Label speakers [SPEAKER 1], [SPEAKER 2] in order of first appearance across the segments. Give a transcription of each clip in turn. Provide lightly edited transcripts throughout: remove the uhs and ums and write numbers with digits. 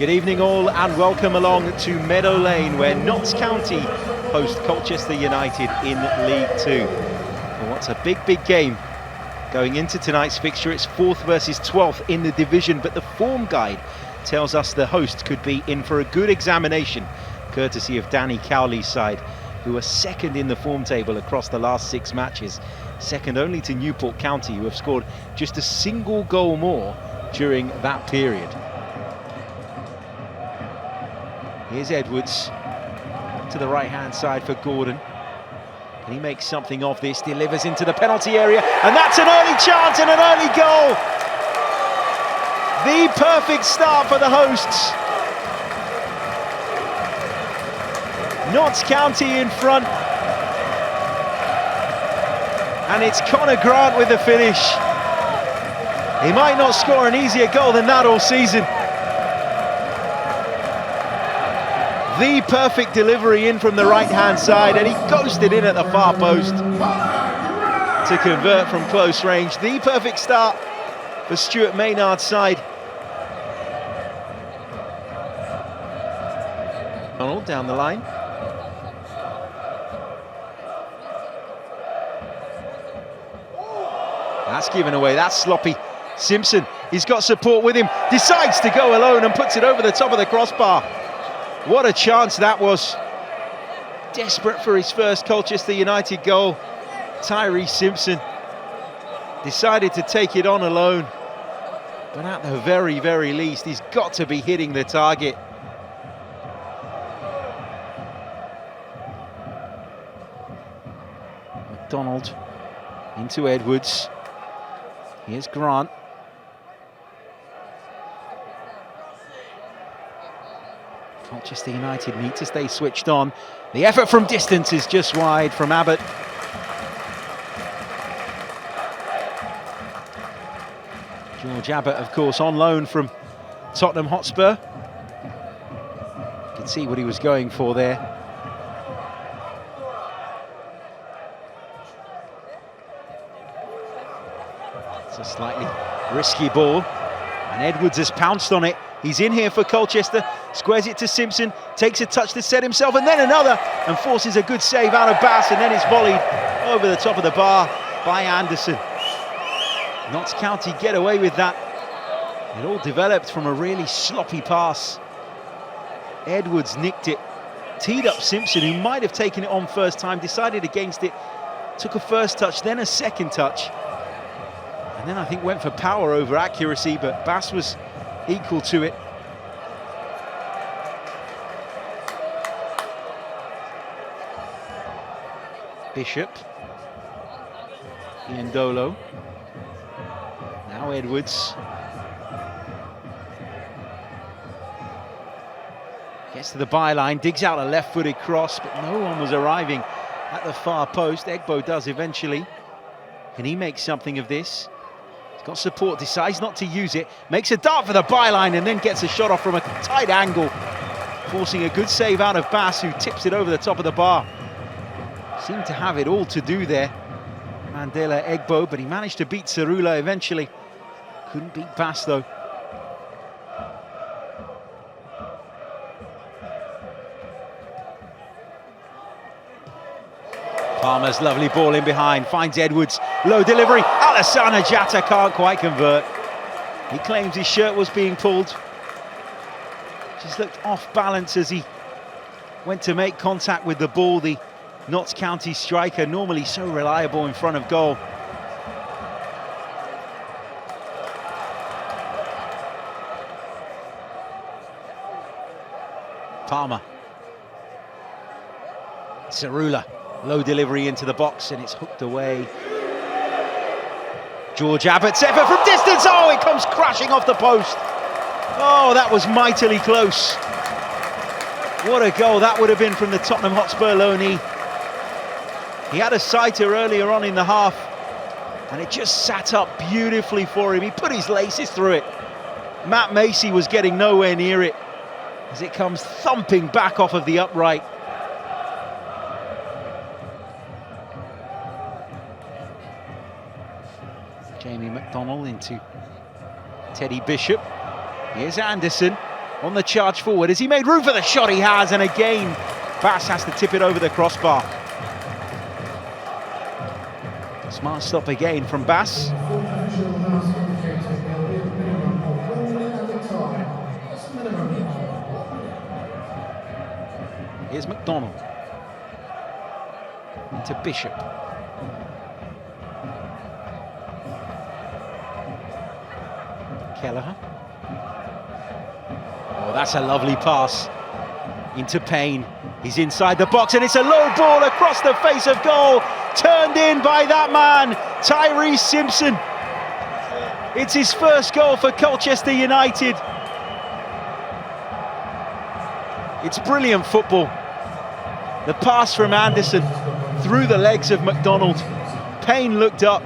[SPEAKER 1] Good evening all and welcome along to Meadow Lane, where Notts County host Colchester United in League Two. And what's a big game going into tonight's fixture. It's 4th versus 12th in the division, but the form guide tells us the host could be in for a good examination, courtesy of Danny Cowley's side, who are second in the form table across the last 6 matches, second only to Newport County, who have scored just a single goal more during that period. Here's Edwards to the right-hand side for Gordon. Can he make something of this? Delivers into the penalty area, and that's an early chance and an early goal. The perfect start for the hosts. Notts County in front. And it's Connor Grant with the finish. He might not score an easier goal than that all season. The perfect delivery in from the right-hand side, and he ghosted in at the far post to convert from close range. The perfect start for Stuart Maynard's side. Donald down the line. That's given away, that's sloppy. Simpson, he's got support with him, decides to go alone and puts it over the top of the crossbar. What a chance that was. Desperate for his first Colchester United goal. Tyree Simpson decided to take it on alone. But at the very least, he's got to be hitting the target. McDonald into Edwards. Here's Grant. Colchester United need to stay switched on. The effort from distance is just wide from Abbott. George Abbott, of course, on loan from Tottenham Hotspur. You can see what he was going for there. It's a slightly risky ball, and Edwards has pounced on it. He's in here for Colchester, squares it to Simpson, takes a touch to set himself, and then another, and forces a good save out of Bass, and then it's volleyed over the top of the bar by Anderson. Notts County get away with that. It all developed from a really sloppy pass. Edwards nicked it, teed up Simpson, who might have taken it on first time, decided against it, took a first touch, then a second touch, and then I think went for power over accuracy, but Bass was equal to it. Bishop. Iandolo. Now Edwards. Gets to the byline, digs out a left-footed cross, but no one was arriving at the far post. Egbo does eventually. Can he make something of this? He's got support, decides not to use it, makes a dart for the byline and then gets a shot off from a tight angle, forcing a good save out of Bass, who tips it over the top of the bar. Seemed to have it all to do there, Mandela Egbo, but he managed to beat Cerula eventually. Couldn't beat Bass though. Palmer's lovely ball in behind, finds Edwards, low delivery, Alassana Jatta can't quite convert. He claims his shirt was being pulled. Just looked off balance as he went to make contact with the ball, the Notts County striker, normally so reliable in front of goal. Palmer. Cerula. Low delivery into the box, and it's hooked away. George Abbott's effort from distance. Oh, it comes crashing off the post. Oh, that was mightily close. What a goal that would have been from the Tottenham Hotspur loanee. He had a sighter earlier on in the half, and it just sat up beautifully for him. He put his laces through it. Matt Macy was getting nowhere near it as it comes thumping back off of the upright. Jamie McDonald into Teddy Bishop. Here's Anderson. on the charge forward. Has he made room for the shot? He has, and again, Bass has to tip it over the crossbar. Smart stop again from Bass. Here's McDonald. Into Bishop. Kelleher. Oh, that's a lovely pass into Payne. He's inside the box and it's a low ball across the face of goal. Turned in by that man, Tyrese Simpson. It's his first goal for Colchester United. It's brilliant football. The pass from Anderson through the legs of McDonald. Payne looked up,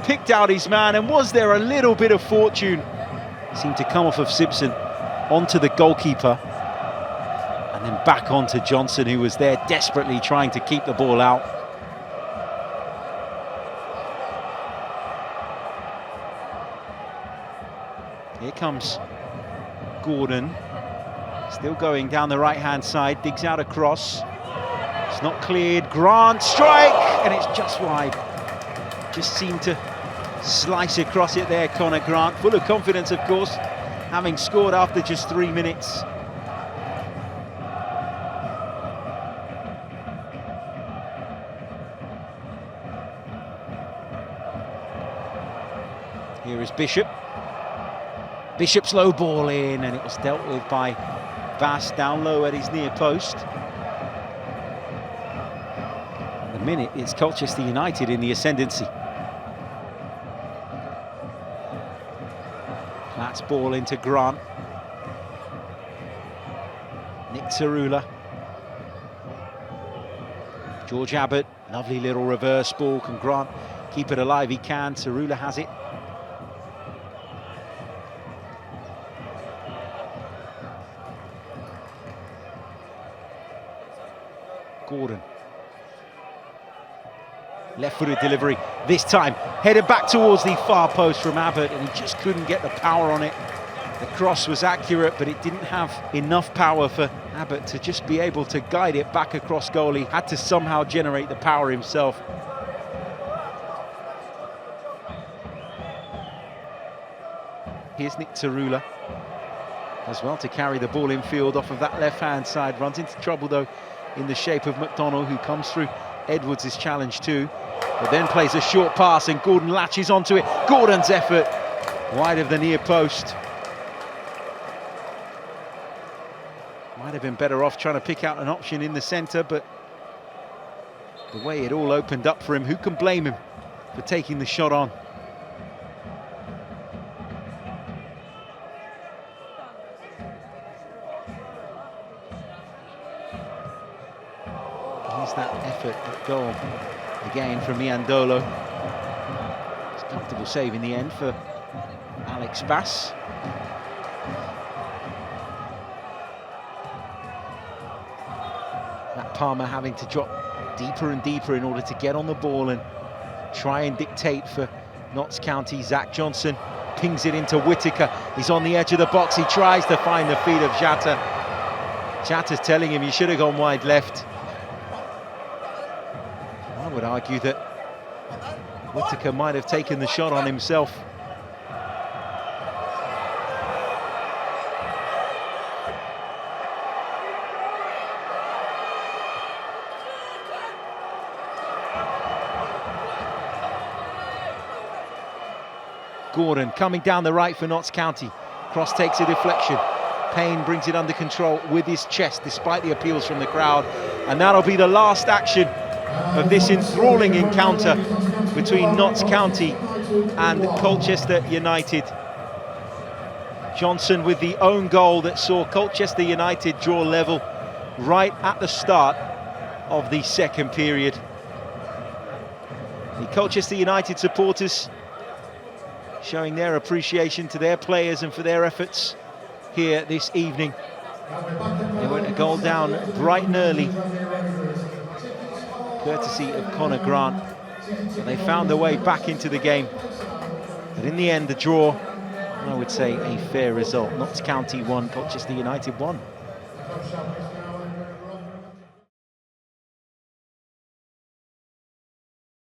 [SPEAKER 1] picked out his man, and was there a little bit of fortune? Seemed to come off of Simpson onto the goalkeeper and then back onto Johnson, who was there desperately trying to keep the ball out. Here comes Gordon, still going down the right-hand side, digs out a cross. It's not cleared. Grant, strike, and it's just wide. Just seemed to slice across it there, Connor Grant. Full of confidence, of course, having scored after just 3 minutes. Here is Bishop. Bishop's low ball in, and it was dealt with by Bass down low at his near post. At the minute, it's Colchester United in the ascendancy. That's ball into Grant. Nick Tarula. George Abbott, lovely little reverse ball. Can Grant keep it alive? He can. Tarula has it. Gordon. Left-footed delivery this time, headed back towards the far post from Abbott, and he just couldn't get the power on it. The cross was accurate, but it didn't have enough power for Abbott to just be able to guide it back across goal. He had to somehow generate the power himself. Here's Nick Tarula as well to carry the ball in field off of that left-hand side. Runs into trouble though in the shape of McDonald, who comes through Edwards' challenge too, but then plays a short pass and Gordon latches onto it. Gordon's effort wide of the near post. Might have been better off trying to pick out an option in the centre, but the way it all opened up for him, who can blame him for taking the shot on? Here's that effort at goal again from Iandolo. It's a comfortable save in the end for Alex Bass. That Palmer having to drop deeper and deeper in order to get on the ball and try and dictate for Notts County. Zach Johnson pings it into Whittaker. He's on the edge of the box. He tries to find the feet of Jatta. Jatta's telling him he should have gone wide left. I would argue that Whittaker might have taken the shot on himself. Gordon coming down the right for Notts County. Cross takes a deflection. Payne brings it under control with his chest despite the appeals from the crowd. And that'll be the last action of this enthralling encounter between Notts County and Colchester United. Johnson with the own goal that saw Colchester United draw level right at the start of the second period. The Colchester United supporters showing their appreciation to their players and for their efforts here this evening. They went a goal down bright and early, courtesy of Connor Grant, but they found their way back into the game. But in the end, the draw I would say a fair result. Notts County 1, Colchester United 1.